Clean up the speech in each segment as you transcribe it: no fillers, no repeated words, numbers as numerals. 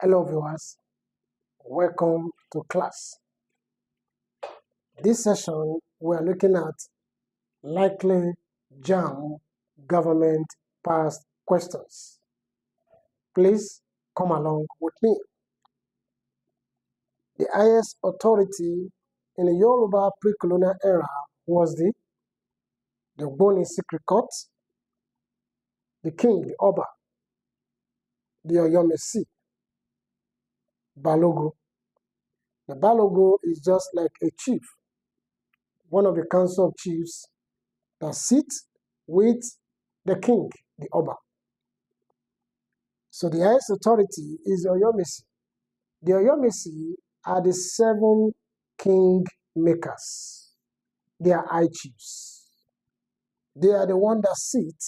Hello viewers, welcome to class. This session we are looking at likely JAMB government past questions. Please come along with me. The highest authority in the Yoruba pre-colonial era was the Boye secret court, the king, the Oba, the Oyomesi, Balogo. The Balogo is just like a chief, one of the council of chiefs that sit with the king, the Oba. So the highest authority is the Oyomesi. The Oyomesi are the 7 king makers. They are high chiefs. They are the one that sit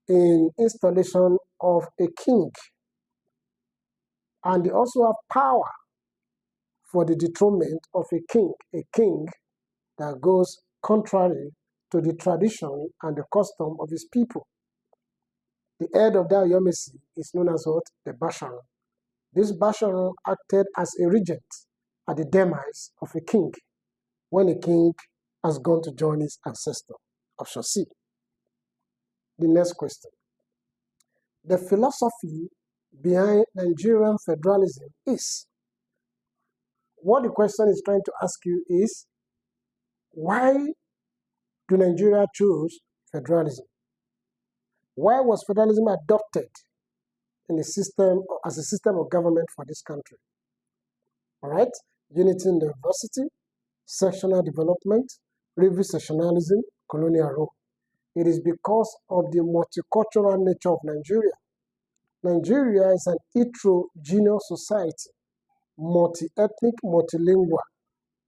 in installation of a king. And they also have power for the dethronement of a king that goes contrary to the tradition and the custom of his people. The head of the Oyomesi is known as what? The Basharu. This Basharu acted as a regent at the demise of a king, when a king has gone to join his ancestor. Option C. The next question. The philosophy behind Nigerian federalism is, what the question is trying to ask you is, why do Nigeria choose federalism? Why was federalism adopted in the system as a system of government for this country? All right, unity in diversity, sectional development, revisionism, colonial rule. It is because of the multicultural nature of Nigeria. Nigeria is an heterogeneous society, multi-ethnic, multilingual,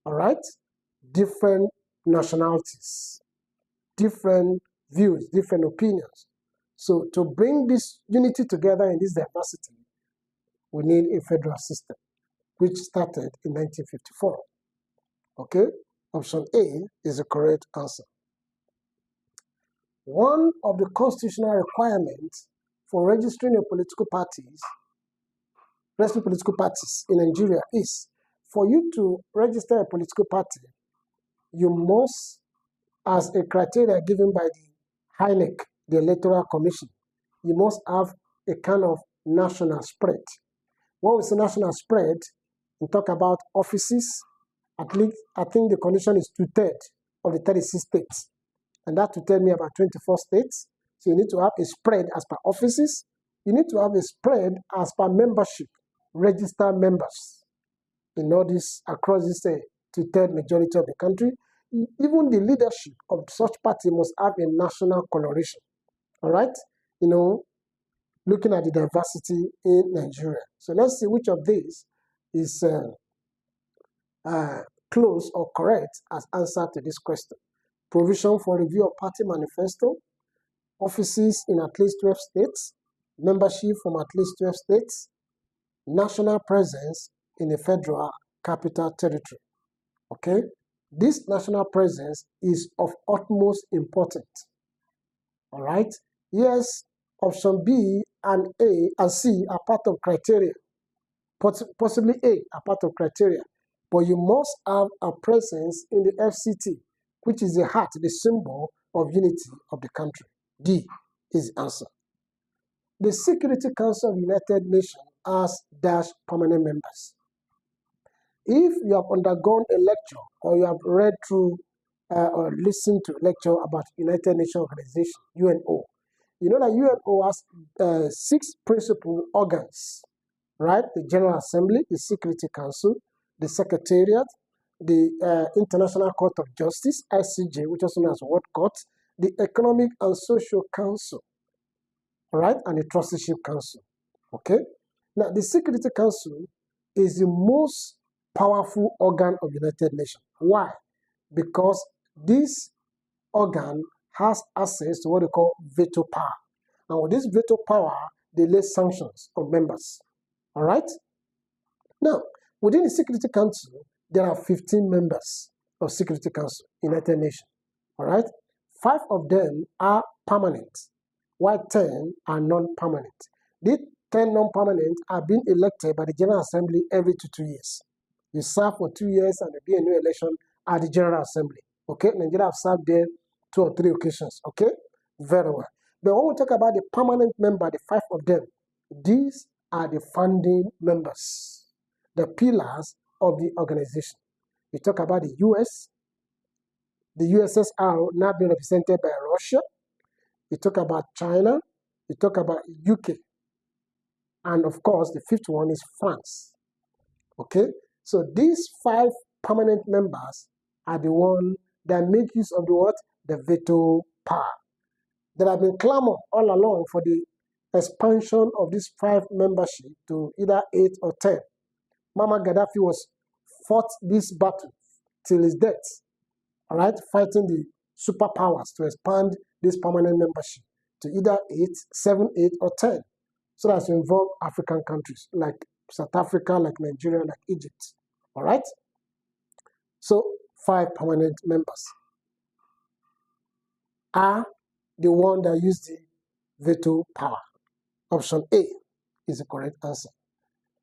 all right? Different nationalities, different views, different opinions. So to bring this unity together in this diversity, we need a federal system, which started in 1954. Okay? Option A is the correct answer. One of the constitutional requirements for registering political parties in Nigeria is, for you to register a political party, you must, as a criteria given by the INEC, the Electoral Commission, you must have a kind of national spread. When we say national spread, we talk about offices. At least, I think the condition is 2/3 of the 36 states. And that will tell me about 24 states. So you need to have a spread as per offices. You need to have a spread as per membership, registered members. In all this, across this 2/3 majority of the country, even the leadership of such party must have a national coloration. All right? You know, looking at the diversity in Nigeria. So let's see which of these is close or correct as answer to this question. Provision for review of party manifesto, offices in at least 12 states, membership from at least 12 states, national presence in a federal capital territory. Okay? This national presence is of utmost importance. All right? Yes, option B and A and C are part of criteria. Possibly A are part of criteria. But you must have a presence in the FCT, which is the heart, the symbol of unity of the country. D is the answer. The Security Council of the United Nations has permanent members. If you have undergone a lecture or you have read through or listened to a lecture about United Nations Organization, UNO, you know that UNO has 6 principal organs, right? The General Assembly, the Security Council, the Secretariat, the International Court of Justice, ICJ, which is known as World Court, the Economic and Social Council, right, and the Trusteeship Council, okay? Now, the Security Council is the most powerful organ of the United Nations. Why? Because this organ has access to what they call veto power. And with this veto power, they lay sanctions on members, all right? Now, within the Security Council, there are 15 members of Security Council, United Nations, all right? 5 of them are permanent, while 10 are non-permanent. The 10 non-permanent are being elected by the General Assembly every 2 years. You serve for 2 years and there be a new election at the General Assembly. Okay, Nigeria have served there 2 or 3 occasions. Okay, very well. But when we talk about the permanent member, the 5 of them, these are the founding members, the pillars of the organization. We talk about the US, the USSR now being represented by Russia. We talk about China. We talk about UK. And of course, the 5th one is France. Okay? So these 5 permanent members are the ones that make use of the what? The veto power. There have been clamor all along for the expansion of this 5 membership to either 8 or 10. Muammar Gaddafi fought this battle till his death, all right, fighting the superpowers to expand this permanent membership to either 8, 7, 8, or 10. So that's to involve African countries like South Africa, like Nigeria, like Egypt, all right? So 5 permanent members are the one that use the veto power. Option A is the correct answer.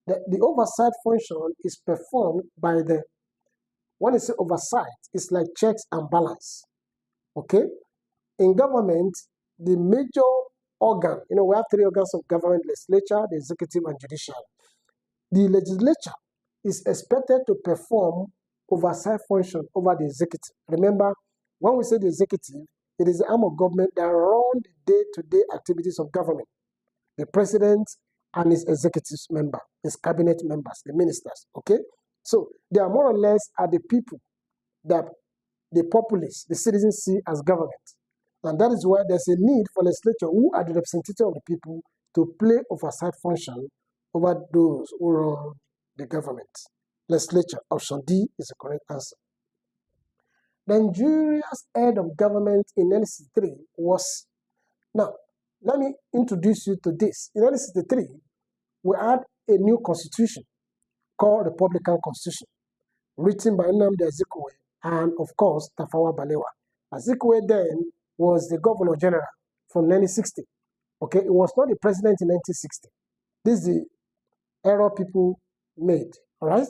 The oversight function is performed by the, when it's oversight, it's like checks and balance, okay? In government, the major organ, we have 3 organs of government: legislature, the executive, and judicial. The legislature is expected to perform oversight function over the executive. Remember, when we say the executive, it is the arm of government that runs the day-to-day activities of government. The president and his executive member, his cabinet members, the ministers, okay? So they are more or less the people that the populace, the citizens see as government. And that is why there's a need for legislature, who are the representative of the people, to play oversight function over those who run the government. Legislature, option D is the correct answer. Nigeria's head of government in 1963 was, now, let me introduce you to this. In 1963, we had a new constitution called the Republican Constitution, written by Nnamdi Azikiwe and, of course, Tafawa Balewa. Azikiwe then was the Governor General from 1960. Okay, it was not the president in 1960. This is the error people made, all right?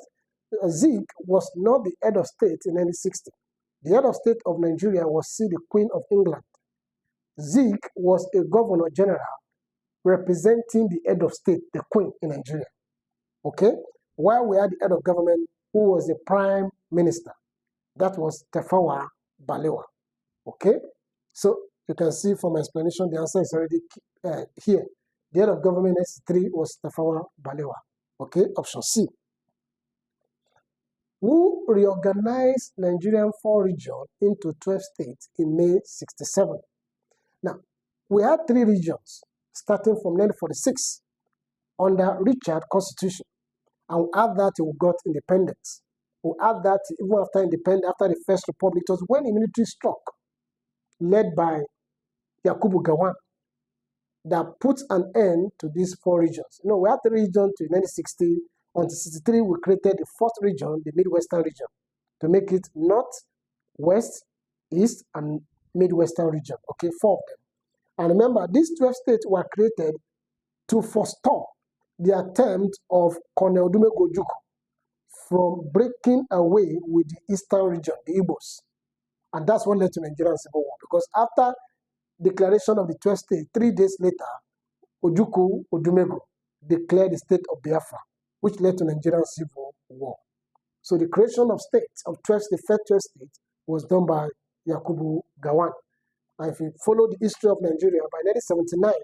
Zik was not the head of state in 1960. The head of state of Nigeria was still the Queen of England. Zik was a Governor General representing the head of state, the Queen in Nigeria. Okay? While we had the head of government who was the Prime Minister, that was Tafawa Balewa. Okay? So you can see from my explanation, the answer is already here. The head of government in S3 was Tafawa Balewa. Okay? Option C. Who reorganized Nigerian 4 regions into 12 states in May 1967? Now, we had 3 regions starting from 1946 under Richard Constitution. And after that, we got independence. We had that even after independence, after the First Republic. It was when the military struck, led by Yakubu Gowon, that put an end to these 4 regions. We had 3 regions to 1960. Until 1963, we created the 4th region, the Midwestern region, to make it North, West, East, and Midwestern region. Okay, 4 of them. And remember, these 12 states were created to forestall the attempt of Colonel Odumegwu Ojukwu from breaking away with the Eastern region, the Igbos. And that's what led to Nigerian Civil War. Because after declaration of the 12 states, 3 days later, Ojukwu Odumegwu declared the state of Biafra, which led to Nigerian Civil War. So the creation of states, of 12, the first 12 states, was done by Yakubu Gowon. And if you follow the history of Nigeria, by 1979,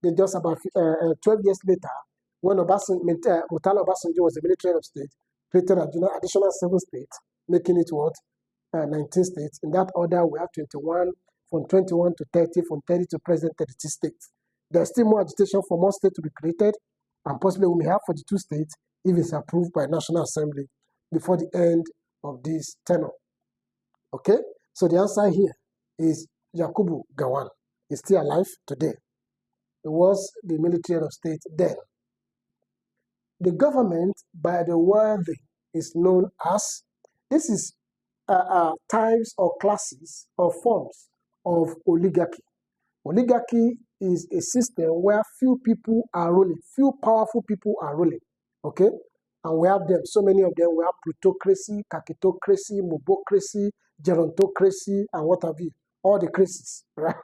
then just about 12 years later, when Murtala Obasanjo was the military head of state, created additional 7 states, making it what? 19 states. In that order, we have 21, from 21 to 30, from 30 to present 32 states. There's still more agitation for more states to be created, and possibly we may have 42 states if it's approved by National Assembly before the end of this tenure. Okay? So the answer here is Yakubu Gowon. He's still alive today. He was the military head of state then. The government by the wealthy is known as, this is types or classes or forms of oligarchy. Oligarchy is a system where few people are ruling, few powerful people are ruling, okay? And we have them, so many of them. We have plutocracy, kakitocracy, mobocracy, gerontocracy, and what have you. All the crazies, right?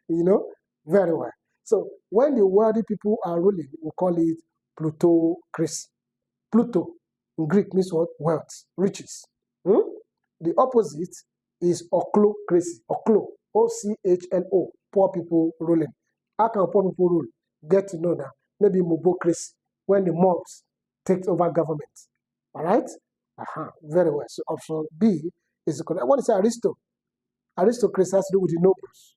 You know, very well. So when the wealthy people are ruling, we call it plutocracy. Pluto in Greek means what? Wealth, riches. The opposite is ochlocracy. Ochlo, O-C-H-L-O, poor people ruling. How can poor people rule? Get to know that. Maybe mobocracy, when the mobs take over government. All right? Very well. So option B is the correct. What is aristo? Aristocracy has to do with the nobles,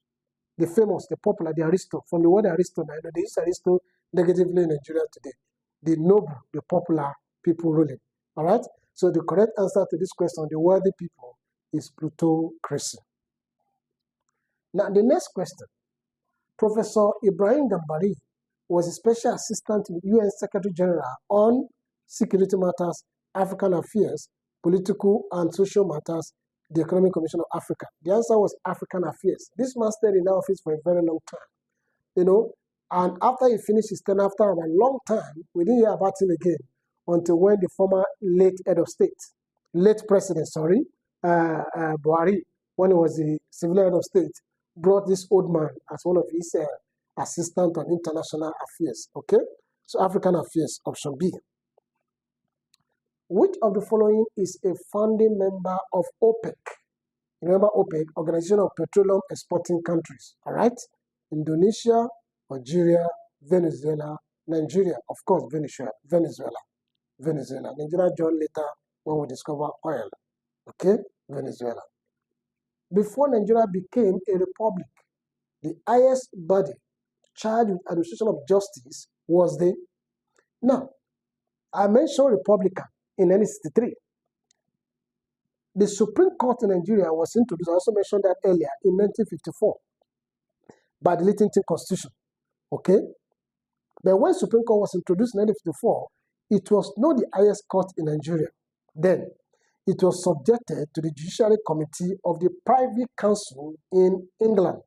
the famous, the popular, the aristo. From the word aristo, now they use aristo negatively in Nigeria today. The noble, the popular people ruling. All right? So the correct answer to this question, the wealthy people, is plutocracy. Now the next question. Professor Ibrahim Gambari was a special assistant to the UN Secretary General on security matters, African affairs, political and social matters, the Economic Commission of Africa. The answer was African affairs. This man stayed in the office for a very long time, you know, and after he finished his term, after a long time, we didn't hear about him again until when the former late head of state, late president, Boye, when he was the civil head of state, brought this old man as one of his assistant on international affairs, okay? So African affairs, option B. Which of the following is a founding member of OPEC? Remember OPEC, Organization of Petroleum Exporting Countries, all right? Indonesia, Algeria, Venezuela, Nigeria, of course, Venezuela. Nigeria joined later when we discover oil, okay? Venezuela. Before Nigeria became a republic, the highest body charged with administration of justice was the... Now, I mentioned Republican in 1963. The Supreme Court in Nigeria was introduced, I also mentioned that earlier, in 1954 by the Littleton Constitution, okay? But when Supreme Court was introduced in 1954, it was not the highest court in Nigeria. Then, it was subjected to the Judiciary Committee of the Privy Council in England,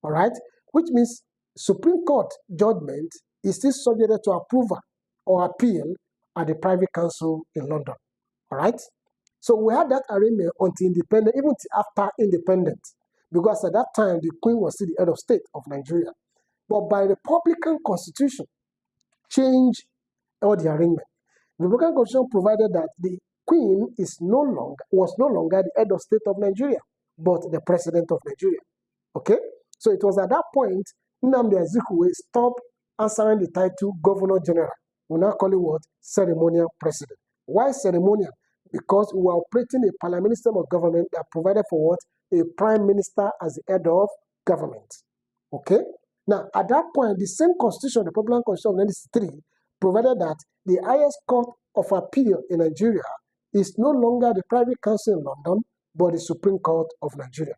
all right? Which means Supreme Court judgment is still subjected to approval or appeal at the Privy Council in London, all right? So we had that arrangement until independence, even after independence, because at that time, the Queen was still the head of state of Nigeria. But by Republican Constitution, changed all the arrangement. The Republican Constitution provided that the Queen was no longer the head of state of Nigeria, but the president of Nigeria. Okay? So it was at that point, Nnamdi Azikiwe stopped answering the title Governor General. We now call it what? Ceremonial President. Why ceremonial? Because we were operating a parliamentary system of government that provided for what? A prime minister as the head of government. Okay? Now, at that point, the same constitution, the Republican Constitution of 1963, provided that the highest court of appeal in Nigeria is no longer the Privy Council in London, but the Supreme Court of Nigeria.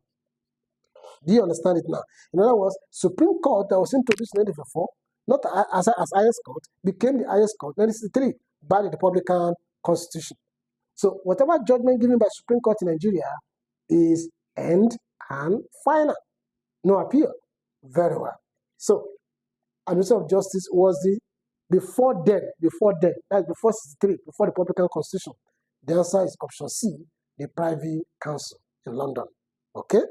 Do you understand it now? In other words, Supreme Court that was introduced in 1954, not as highest court, became the highest court in 1963 by the Republican Constitution. So whatever judgment given by Supreme Court in Nigeria is end and final. No appeal. Very well. So, administration of justice was the before then, that's before 63, before the Republican Constitution. The answer is option C, the Privy Council in London. Okay?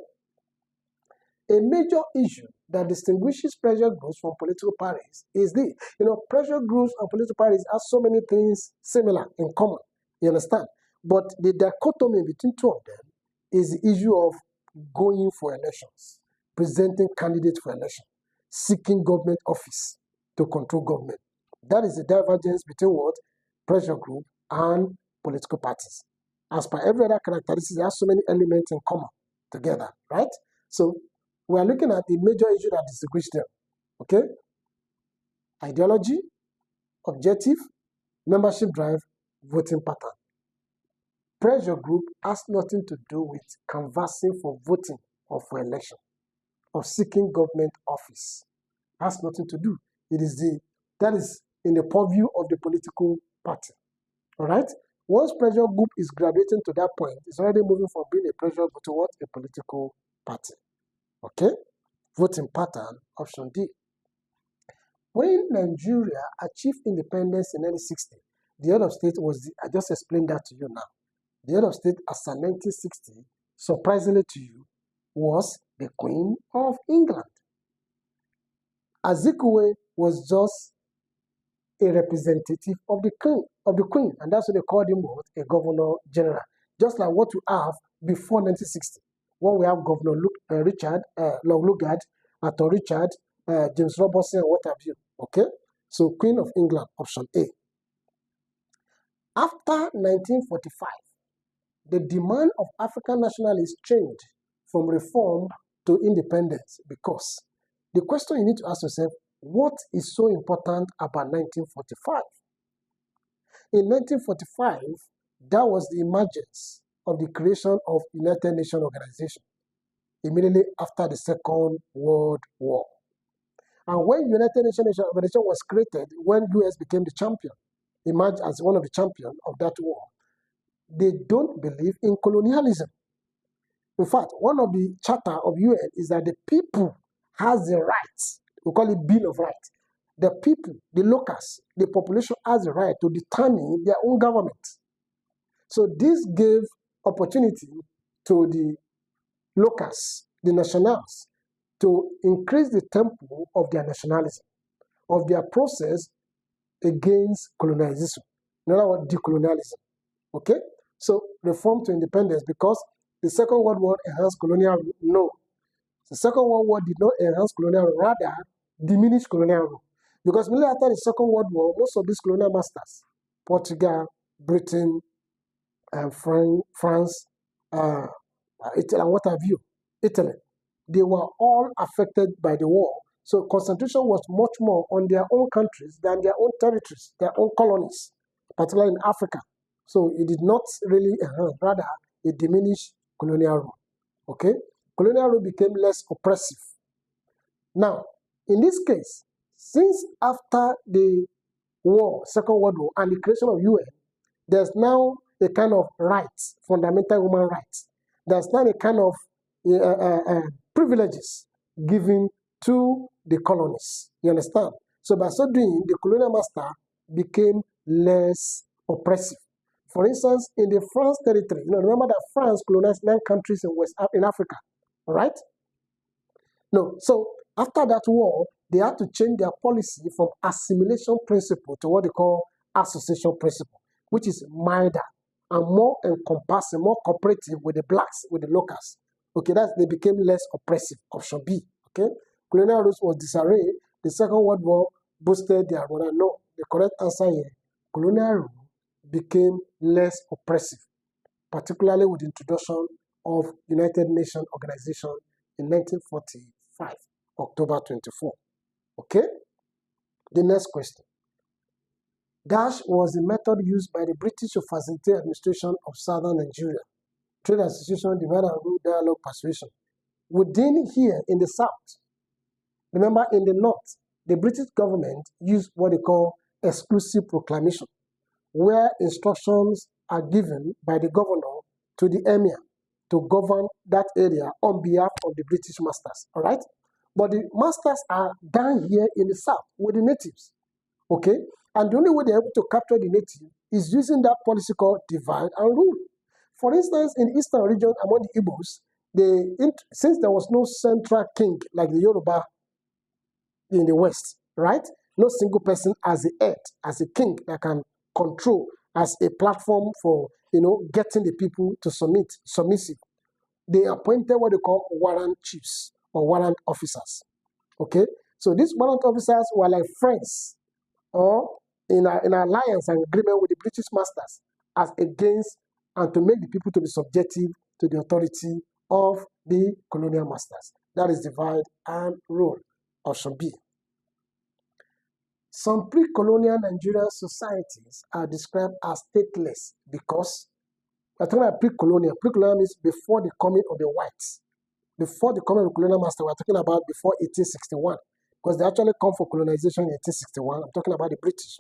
A major issue that distinguishes pressure groups from political parties is the, pressure groups and political parties have so many things similar in common. You understand? But the dichotomy between two of them is the issue of going for elections, presenting candidates for election, seeking government office to control government. That is the divergence between what? Pressure group and political parties. As per every other characteristic, there are so many elements in common together, right? So we are looking at the major issue that distinguishes them, okay? Ideology, objective, membership drive, voting pattern. Pressure group has nothing to do with canvassing for voting or for election or seeking government office. Has nothing to do. That is in the purview of the political party. All right? Once pressure group is graduating to that point, it's already moving from being a pressure group to what? A political party. Okay? voting pattern, option D. When Nigeria achieved independence in 1960, the head of state was, I just explained that to you now. The head of state as of 1960, surprisingly to you, was the Queen of England. Azikiwe was just a representative of the Queen, and that's what they called him, a governor general. Just like what we have before 1960, when we have Governor Richard, Long Lugard, Attorney Richard, James Robertson, and what have you. Okay, so Queen of England, option A. After 1945, the demand of African nationalists changed from reform to independence, because the question you need to ask yourself, what is so important about 1945? In 1945, that was the emergence of the creation of United Nations Organization, immediately after the Second World War. And when United Nations Organization was created, when US became the champion, emerged as one of the champions of that war, they don't believe in colonialism. In fact, one of the charter of UN is that the people has the rights, we call it Bill of Rights. The people, the locals, the population has the right to determine their own government. So this gave opportunity to the locals, the nationals, to increase the tempo of their nationalism, of their process against colonization. In other words, decolonialism. Okay? So reform to independence, because the Second World War enhanced colonial rule. No. The Second World War did not enhance colonial rule, rather diminish colonial rule. Because immediately after the Second World War, most of these colonial masters, Portugal, Britain, France, Italy, and what have you, Italy, they were all affected by the war. So concentration was much more on their own countries than their own territories, their own colonies, particularly in Africa. So it did not really enhance, rather it diminished colonial rule. Okay? Colonial rule became less oppressive. Now, in this case, since after the war, Second World War, and the creation of UN, there's now a kind of rights, fundamental human rights. There's now a kind of privileges given to the colonies. You understand? So by so doing, the colonial master became less oppressive. For instance, in the France territory, remember that France colonized 9 countries in Africa, all right? No, so after that war, they had to change their policy from assimilation principle to what they call association principle, which is milder and more encompassing, more cooperative with the blacks, with the locals. Okay, they became less oppressive, option B. Okay, colonial rules was disarray. The Second World War boosted their role. No, the correct answer here, colonial rule became less oppressive, particularly with the introduction of United Nations Organization in 1945, October 24. Okay? The next question. Dash was the method used by the British to facilitate administration of southern Nigeria. Trade association, divide and rule, dialogue, persuasion. Within here in the south, remember in the north, the British government used what they call exclusive proclamation, where instructions are given by the governor to the emir to govern that area on behalf of the British masters, all right? But the masters are down here in the south with the natives, okay? And the only way they're able to capture the native is using that policy called divide and rule. For instance, in the eastern region among the Igbos, since there was no central king like the Yoruba in the west, right? No single person as the head, as a king that can control, as a platform for, getting the people to submissive. They appointed what they call warrant chiefs or warrant officers, okay? So these warrant officers were like friends or in alliance and agreement with the British masters as against and to make the people to be subjective to the authority of the colonial masters. That is divide and rule, option B. Some pre-colonial Nigerian societies are described as stateless because we're talking about pre-colonial. Pre-colonial means before the coming of the whites. Before the coming of the colonial master, we're talking about before 1861. Because they actually come for colonization in 1861. I'm talking about the British.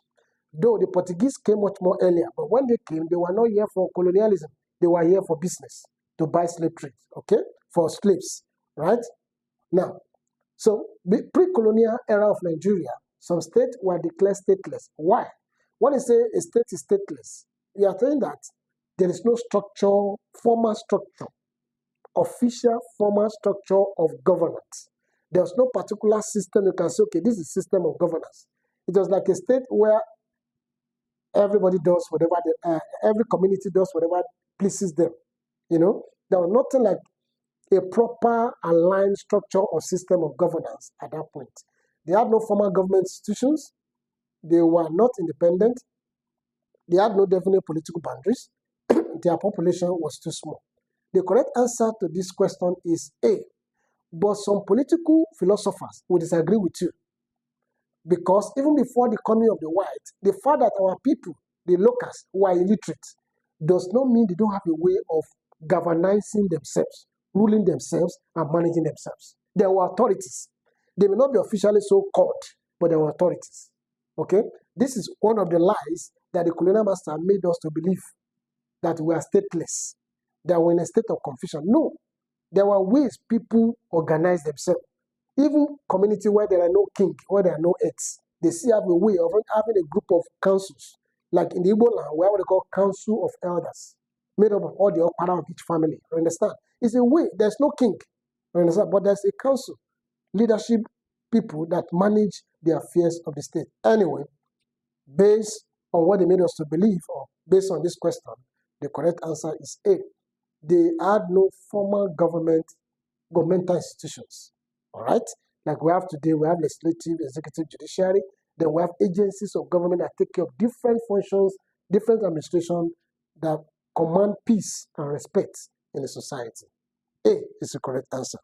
Though the Portuguese came much more earlier, but when they came, they were not here for colonialism. They were here for business, to buy slave trade, okay? For slaves, right? Now, So, the pre-colonial era of Nigeria, some states were declared stateless. Why? When you say a state is stateless, you are saying that there is no structure, formal structure, official formal structure of governance. There's no particular system you can say, okay, this is a system of governance. It was like a state where everybody does whatever, every community does whatever pleases them. You know, there was nothing like a proper aligned structure or system of governance at that point. They had no formal government institutions. They were not independent. They had no definite political boundaries. Their population was too small. The correct answer to this question is A. But some political philosophers will disagree with you. Because even before the coming of the whites, the fact that our people, the locals who are illiterate, does not mean they don't have a way of governing themselves, ruling themselves, and managing themselves. There were authorities. They may not be officially so called, but there were authorities. Okay? This is one of the lies that the colonial master made us to believe, that we are stateless, that we're in a state of confusion. No. There were ways people organize themselves. Even community where there are no king, where there are no heads, they still have a way of having a group of councils. Like in the Igbo land, we have what they call council of elders, made up of all the okpara of each family. You understand? It's a way. There's no king. You understand? But there's a council, leadership people that manage the affairs of the state. Anyway, based on what they made us to believe, or based on this question, the correct answer is A. They had no formal governmental institutions. All right? Like we have today, we have legislative, executive, judiciary. Then we have agencies of government that take care of different functions, different administration that command peace and respect in the society. A is the correct answer.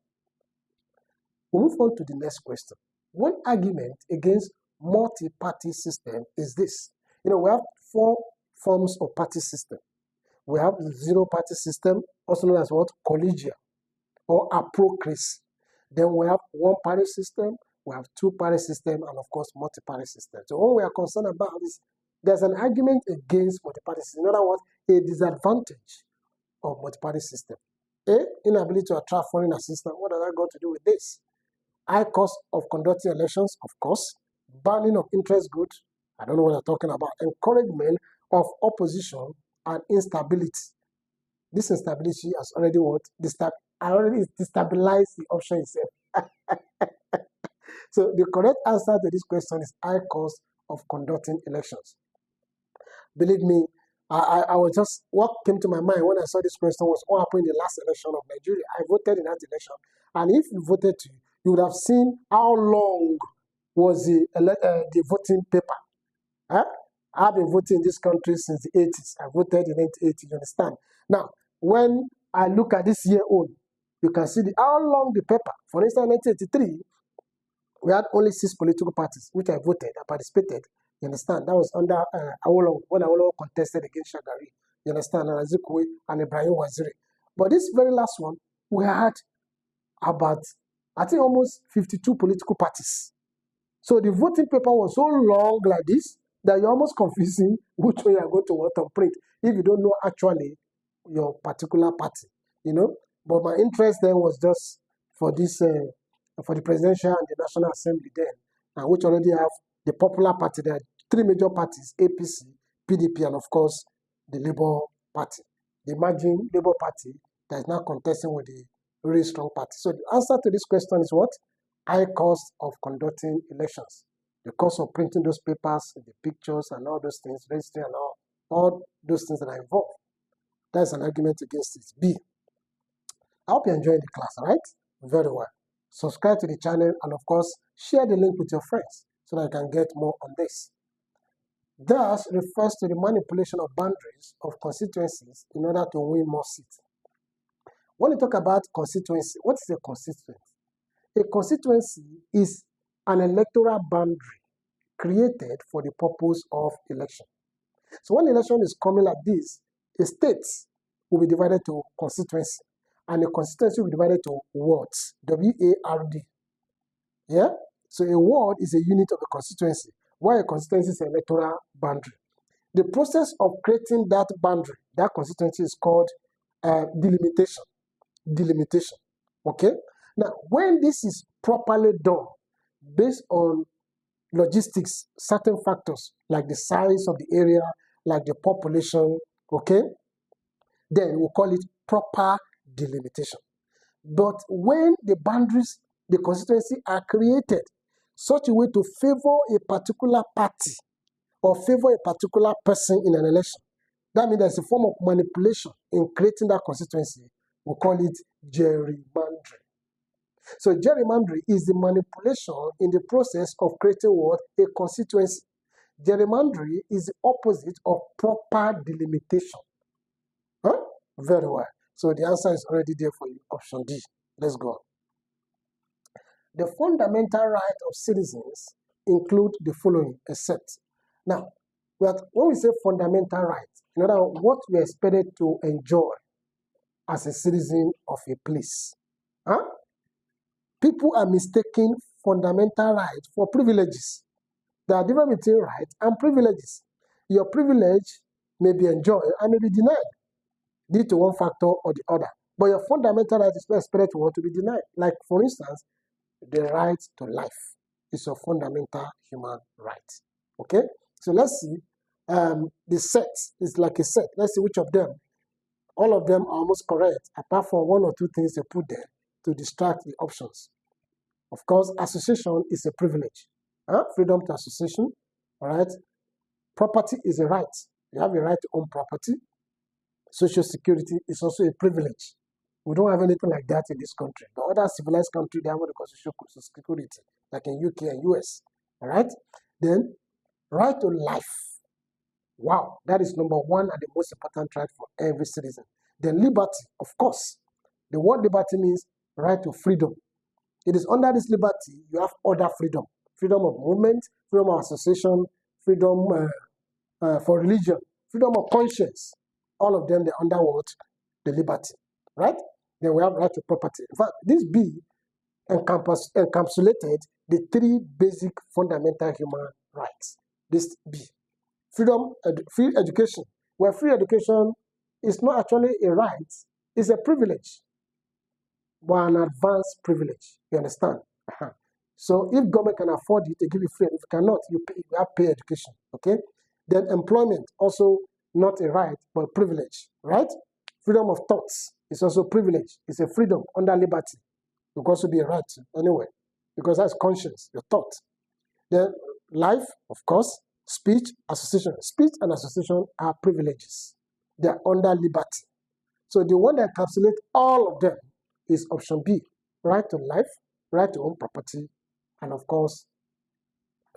We move on to the next question. One argument against multi-party system is this. You know, we have 4 forms of party system. We have the zero-party system, also known as what? Collegial or aprocracy. Then we have one-party system, we have two-party system, and of course, multi-party system. So what we are concerned about is there's an argument against multi-party system. In other words, a disadvantage of multi-party system. A, inability to attract foreign assistance. What does that got to do with this? High cost of conducting elections, of course. Banning of interest goods. I don't know what I'm talking about. Encouragement of opposition and instability. This instability has already what? Already destabilized the option itself. So the correct answer to this question is high cost of conducting elections. Believe me, I was just, what came to my mind when I saw this question was what happened in the last election of Nigeria. I voted in that election. And if you voted, you would have seen how long was the voting paper. Huh? I've been voting in this country since the 80s. I voted in 1980, you understand? Now, when I look at this year old, you can see how long the paper. For instance, in 1983, we had only 6 political parties, which I voted, I participated. You understand? That was under Awolowo, when Awolowo contested against Shagari. You understand? And Azikiwe and Ibrahim Waziri. But this very last one, we had about, I think, almost 52 political parties. So the voting paper was so long like this that you're almost confusing which way you're going to want to print if you don't know actually your particular party, you know. But my interest then was just for this, for the presidential and the National Assembly then, and which already have the popular party. There are 3 major parties: APC, PDP, and of course the Labour Party. The emerging Labour Party that is now contesting with the really strong party. So the answer to this question is what? High cost of conducting elections. The cost of printing those papers, the pictures, and all those things, registering and all those things that are involved. That's an argument against it. B. I hope you're enjoying the class, all right? Very well. Subscribe to the channel and, of course, share the link with your friends so that you can get more on this. Thus refers to the manipulation of boundaries of constituencies in order to win more seats. When you talk about constituency, what is a constituency? A constituency is an electoral boundary created for the purpose of election. So when election is coming like this, a state will be divided to constituency, and a constituency will be divided to wards, W-A-R-D. Yeah? So a ward is a unit of a constituency, while a constituency is an electoral boundary. The process of creating that boundary, that constituency, is called delimitation. Delimitation. Okay? Now, when this is properly done based on logistics, certain factors like the size of the area, like the population, okay, then we'll call it proper delimitation. But when the boundaries, the constituency are created such a way to favor a particular party or favor a particular person in an election, that means there's a form of manipulation in creating that constituency. We'll call it gerrymandering. So gerrymandering is the manipulation in the process of creating what? A constituency. Gerrymandering is the opposite of proper delimitation. Huh? Very well. So the answer is already there for you. Option D. Let's go. The fundamental rights of citizens include the following, except. Now, when we say fundamental rights, in other words, what we are expected to enjoy as a citizen of a place. Huh? People are mistaking fundamental rights for privileges. There are different between rights and privileges. Your privilege may be enjoyed and may be denied due to one factor or the other. But your fundamental right is not expected to be denied. Like, for instance, the right to life is a fundamental human right. Okay? So let's see. The set is like a set. Let's see which of them. All of them are almost correct, apart from one or two things they put there to distract the options. Of course, association is a privilege. Freedom to association, all right? Property is a right. You have a right to own property. Social security is also a privilege. We don't have anything like that in this country. The other civilized countries, they have what they call social security, like in UK and US, all right? Then, right to life. Wow, that is number one and the most important right for every citizen. Then liberty, of course. The word liberty means right to freedom. It is under this liberty, you have other freedom. Freedom of movement, freedom of association, freedom for religion, freedom of conscience. All of them, they're under what? The liberty, right? Then we have right to property. In fact, this B encapsulated the three basic fundamental human rights. This B. Freedom, free education. Where free education is not actually a right, it's a privilege, but an advanced privilege. You understand? So if government can afford it, they give you free. If you cannot, you have to pay education. Okay? Then employment, also not a right, but a privilege. Right? Freedom of thoughts is also a privilege. It's a freedom under liberty. It could also be a right anyway, because that's conscience, your thought. Then life, of course. Speech, association. Speech and association are privileges. They are under liberty. So the one that encapsulates all of them is option B. Right to life, right to own property, and of course,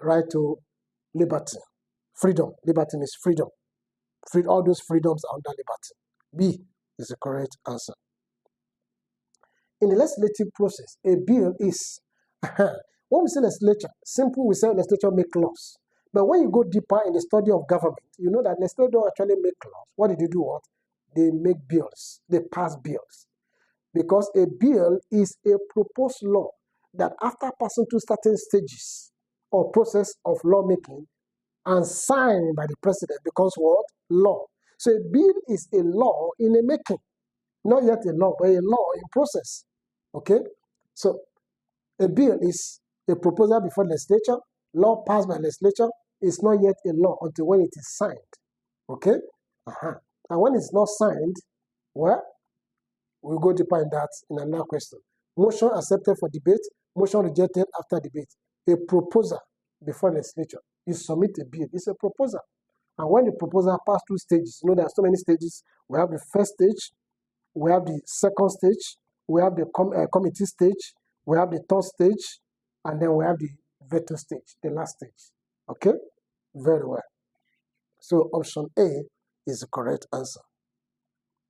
right to liberty. Freedom. Liberty means freedom. All those freedoms are under liberty. B is the correct answer. In the legislative process, a bill is, when we say legislature, simple, we say legislature make laws. But when you go deeper in the study of government, you know that legislators don't actually make laws. What did they do? What? They make bills. They pass bills. Because a bill is a proposed law that after passing through certain stages or process of lawmaking and signed by the president becomes what? Law. So a bill is a law in the making. Not yet a law, but a law in process. Okay? So a bill is a proposal before legislature, law passed by legislature, is not yet a law until when it is signed. Okay? And when it's not signed, well, we'll go deeper in that in another question. Motion accepted for debate, motion rejected after debate. A proposal before legislature. You submit a bill. It's a proposal. And when the proposal passes through stages, you know there are so many stages. We have the first stage, we have the second stage, we have the committee stage, we have the third stage, and then we have the veto stage, the last stage. Okay? Very well. So option A is the correct answer.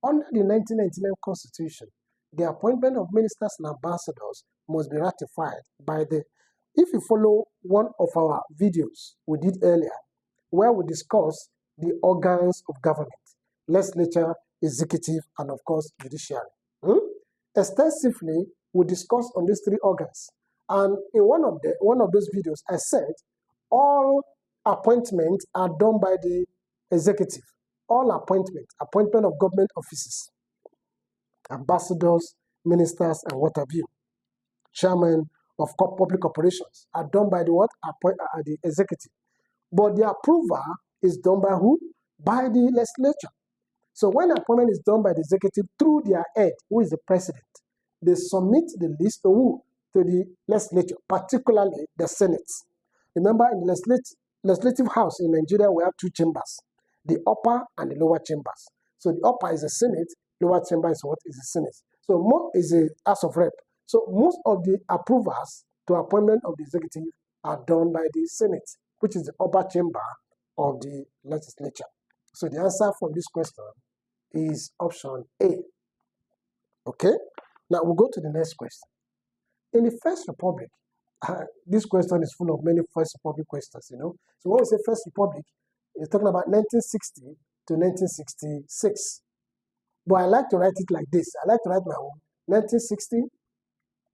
Under the 1999 Constitution, the appointment of ministers and ambassadors must be ratified by the, if you follow one of our videos we did earlier, where we discuss the organs of government, legislature, executive, and of course, judiciary. Extensively, we discussed on these three organs. And in one of those videos, I said, all appointments are done by the executive. All appointment of government offices, ambassadors, ministers, and what have you, chairman of public operations are done by the what? The executive. But the approval is done by who? By the legislature. So when appointment is done by the executive through their head, who is the president, they submit the list to who? To the legislature, particularly the Senate. Remember, in the legislative house in Nigeria, we have two chambers, the upper and the lower chambers. So the upper is the Senate, lower chamber is what? Is the Senate. So more is a House of Rep. So most of the approvals to appointment of the executive are done by the Senate, which is the upper chamber of the legislature. So the answer for this question is option A. Okay? Now we'll go to the next question. In the First Republic, this question is full of many First Republic questions, you know. So when we say First Republic, it's talking about 1960 to 1966. But I like to write it like this. I like to write my own 1960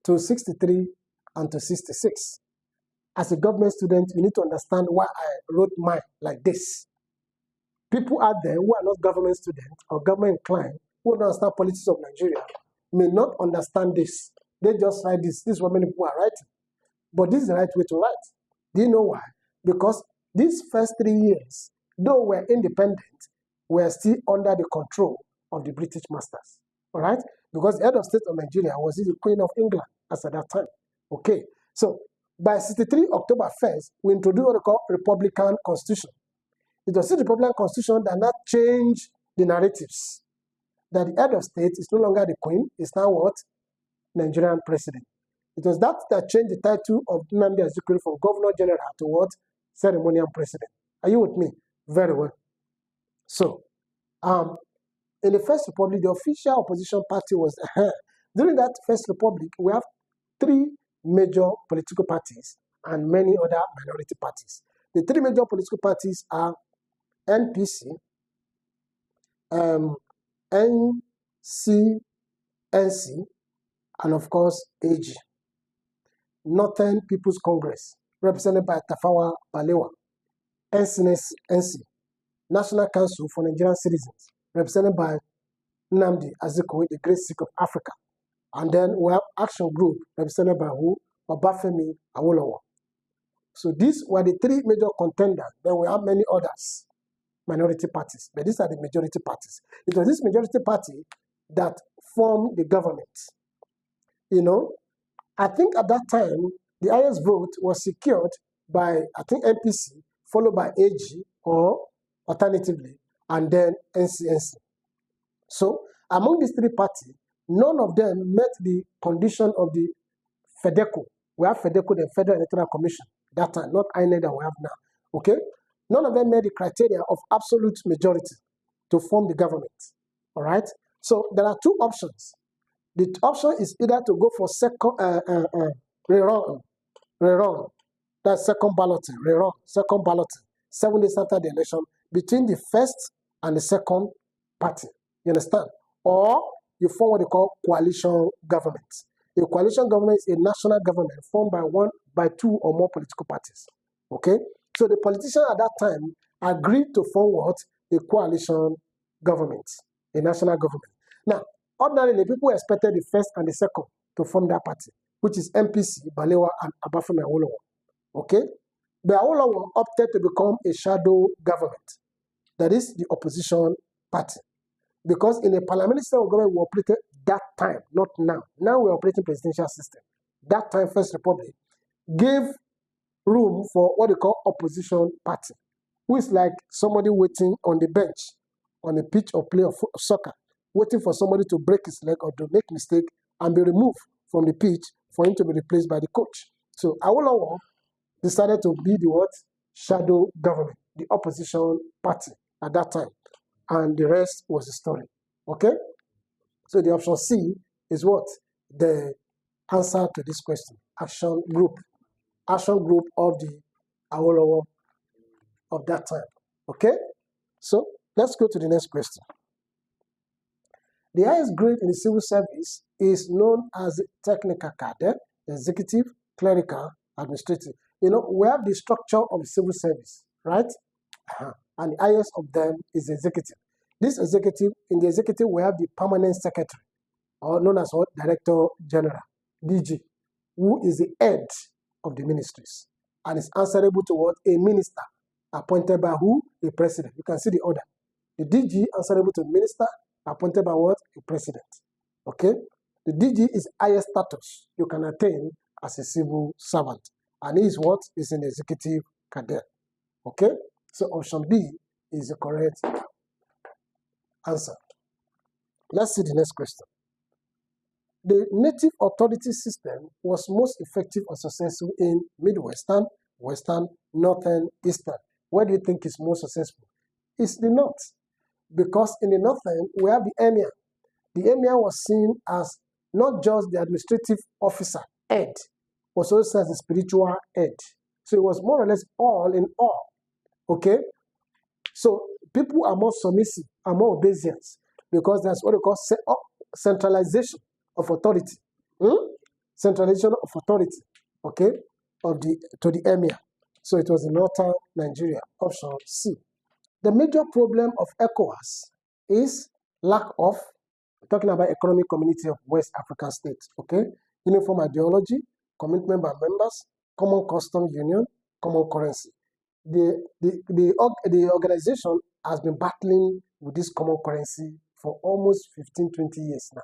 to 63 and to 66. As a government student, you need to understand why I wrote mine like this. People out there who are not government students or government inclined, who don't understand politics of Nigeria, may not understand this. They just write this. This is what many people are writing. But this is the right way to write. Do you know why? Because these first 3 years, though we're independent, we're still under the control of the British masters. All right? Because the head of state of Nigeria was the Queen of England as at that time. Okay. So by 63 October 1st, we introduced what we call Republican Constitution. It was the Republican Constitution that now changed the narratives. That the head of state is no longer the Queen, it's now what? Nigerian president. It was that changed the title of Nnamdi Azikiwe from Governor General to what? Ceremonial President. Are you with me? Very well. So, in the First Republic, the official opposition party was, during that First Republic, we have 3 major political parties and many other minority parties. The 3 major political parties are NPC, NCNC, and of course, AG. Northern People's Congress, represented by Tafawa Balewa. NCNC, National Council for Nigerian Citizens, represented by Nnamdi Azikiwe, the Great Sikh of Africa. And then we have Action Group, represented by who? Obafemi Awolowo. So these were the 3 major contenders. Then we have many others, minority parties. But these are the majority parties. It was this majority party that formed the government. You know, I think at that time, the highest vote was secured by, I think, NPC, followed by AG, or alternatively, and then NCNC. So, among these 3 parties, none of them met the condition of the FEDECO. We have FEDECO, the Federal Electoral Commission, that time, not INEC that we have now. Okay? None of them met the criteria of absolute majority to form the government. All right? So, there are 2 options. The option is either to go for second rerun, that's second balloting, second balloting, 7 days after the election, between the first and the second party. You understand? Or you form what they call coalition government. A coalition government is a national government formed by 2 or more political parties. Okay? So the politicians at that time agreed to form what? A coalition government, a national government. Now, ordinarily, people expected the first and the second to form that party, which is NPC, Balewa, and Obafemi Awolowo. Okay? The Awolowo opted to become a shadow government. That is the opposition party. Because in a parliamentary system of government, we operated that time, not now. Now we're operating presidential system. That time, First Republic gave room for what they call opposition party, who is like somebody waiting on the bench, on a pitch or play of soccer, waiting for somebody to break his leg or to make mistake and be removed from the pitch for him to be replaced by the coach. So Awolowo decided to be the what? Shadow government, the opposition party at that time. And the rest was the story. Okay? So the option C is what? The answer to this question. Action group. Action group of the Awolowo of that time. Okay? So let's go to the next question. The highest grade in the civil service is known as technical cadre, executive, clerical, administrative. You know, we have the structure of the civil service, right? And the highest of them is the executive. This executive, in the executive, we have the permanent secretary, or known as what? Director General, DG. who is the head of the ministries and is answerable to what? A minister appointed by who? A president. You can see the order. The DG answerable to minister appointed by what? A president. Okay? The DG is highest status you can attain as a civil servant. And he is what? Is an executive cadet. Okay? So option B is the correct answer. Let's see the next question. The native authority system was most effective or successful in Midwestern, Western, Northern, Eastern. Where do you think is most successful? It's the North. Because in the Northern, we have the Emir. The Emir was seen as not just the administrative officer, head, but also as the spiritual head. So it was more or less all in all. Okay? So people are more submissive, are more obeisance, because that's what they call centralization of authority. Centralization of authority, okay, to the emir. So it was in northern Nigeria, option C. The major problem of ECOWAS is lack of, talking about Economic Community of West African States, okay, uniform ideology, commitment by members, common custom union, common currency. The organization has been battling with this common currency for almost 15, 20 years now.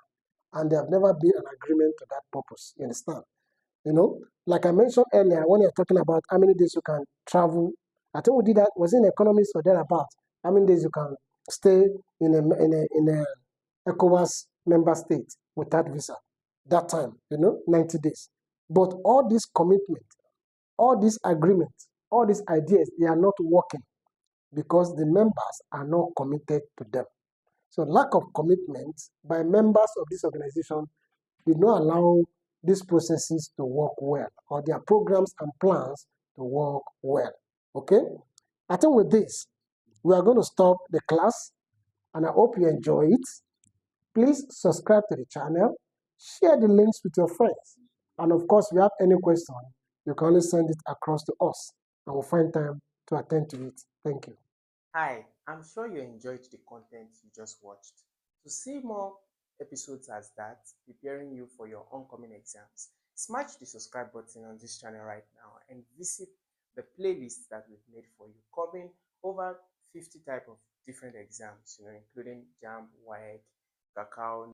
And there have never been an agreement to that purpose. You understand? You know, like I mentioned earlier, when you're talking about how many days you can travel, I think we did that, was in economics or thereabout, how many days you can stay in a ECOWAS member state without visa. That time, 90 days. But all this commitment, all these agreements, all these ideas, they are not working because the members are not committed to them. So lack of commitment by members of this organization did not allow these processes to work well, or their programs and plans to work well. Okay? I think with this, we are going to stop the class, and I hope you enjoy it. Please subscribe to the channel, share the links with your friends, and of course, if you have any question, you can always send it across to us, and we'll find time to attend to it. Thank you. Hi, I'm sure you enjoyed the content you just watched. To see more episodes as that, preparing you for your oncoming exams, smash the subscribe button on this channel right now and visit the playlist that we've made for you, covering over 50 types of different exams, including JAMB, WAEC, Cacao,